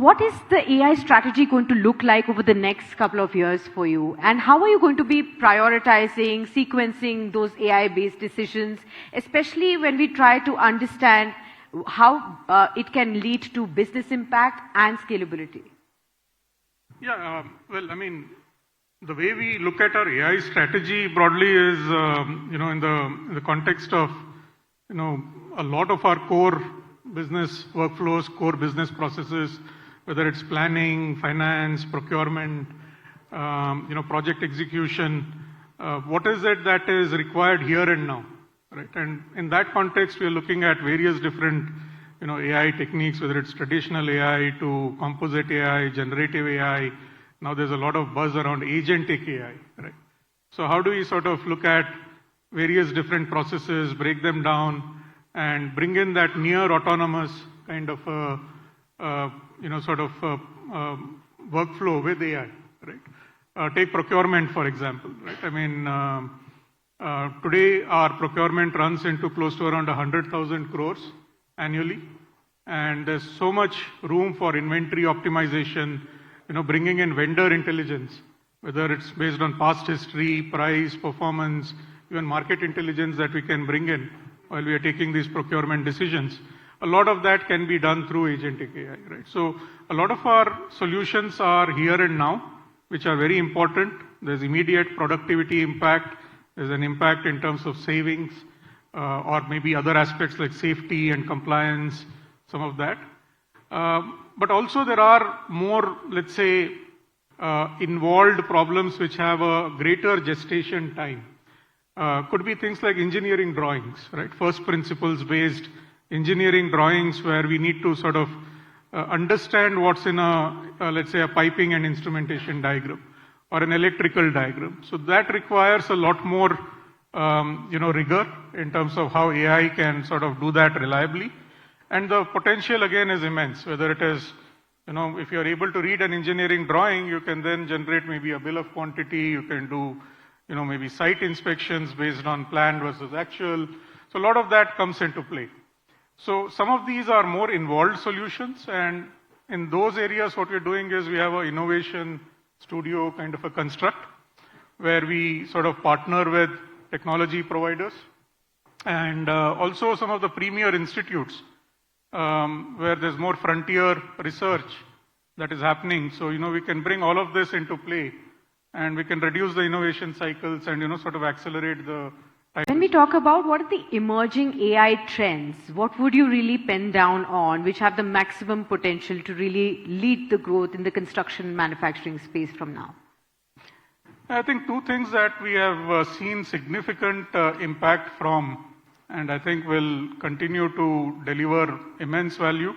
What is the AI strategy going to look like over the next couple of years for you? And how are you going to be prioritizing, sequencing those AI-based decisions, especially when we try to understand how it can lead to business impact and scalability? Yeah, well, I mean, the way we look at our AI strategy broadly is, in the context of, a lot of our core business workflows, core business processes, whether it's planning, finance, procurement, project execution, what is it that is required here and now, right? And in that context, we are looking at various different, AI techniques, whether it's traditional AI to composite AI, generative AI. Now there's a lot of buzz around agentic AI, right? So how do we sort of look at various different processes, break them down, and bring in that near autonomous kind of workflow with AI, right? Take procurement, for example, right? I mean, today our procurement runs into close to around 100,000 crores annually, and there's so much room for inventory optimization, bringing in vendor intelligence, whether it's based on past history, price, performance, even market intelligence that we can bring in while we are taking these procurement decisions. A lot of that can be done through agentic AI, right? So a lot of our solutions are here and now, which are very important. There's immediate productivity impact. There's an impact in terms of savings, or maybe other aspects like safety and compliance, some of that. But also there are more, let's say, involved problems which have a greater gestation time. Could be things like engineering drawings, right? First principles based engineering drawings where we need to sort of understand what's in let's say a piping and instrumentation diagram or an electrical diagram. So that requires a lot more, rigor in terms of how AI can sort of do that reliably. And the potential again is immense, whether it is, if you're able to read an engineering drawing, you can then generate maybe a bill of quantity, you can do, maybe site inspections based on planned versus actual. So a lot of that comes into play. So some of these are more involved solutions, and in those areas what we're doing is we have an innovation studio kind of a construct where we sort of partner with technology providers and also some of the premier institutes where there's more frontier research that is happening. So, we can bring all of this into play and we can reduce the innovation cycles and, sort of accelerate the time. When we talk about what are the emerging AI trends, what would you really pen down on which have the maximum potential to really lead the growth in the construction manufacturing space from now? I think two things that we have seen significant impact from, and I think will continue to deliver immense value.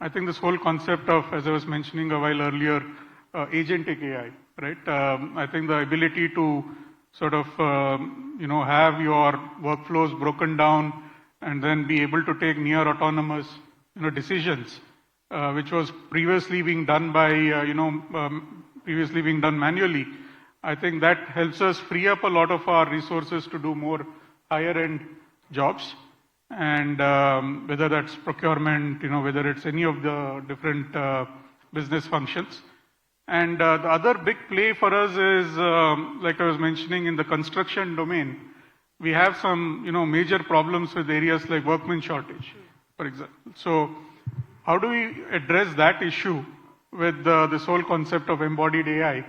I think this whole concept of, as I was mentioning a while earlier, agentic AI, right? I think the ability to sort of, have your workflows broken down and then be able to take near autonomous, decisions, which was previously being done by, previously being done manually. I think that helps us free up a lot of our resources to do more higher end jobs, and whether that's procurement, whether it's any of the different business functions. And the other big play for us is, like I was mentioning, in the construction domain, we have some, major problems with areas like workman shortage, for example. So how do we address that issue with this whole concept of embodied AI?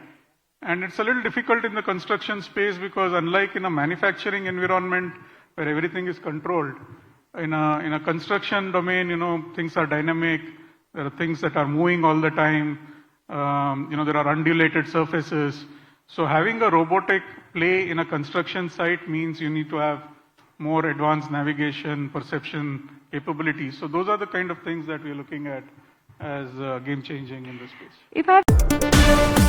And it's a little difficult in the construction space because unlike in a manufacturing environment where everything is controlled, in a construction domain, things are dynamic. There are things that are moving all the time. There are undulated surfaces. So having a robotic play in a construction site means you need to have more advanced navigation, perception capabilities. So those are the kind of things that we're looking at as game changing in this space.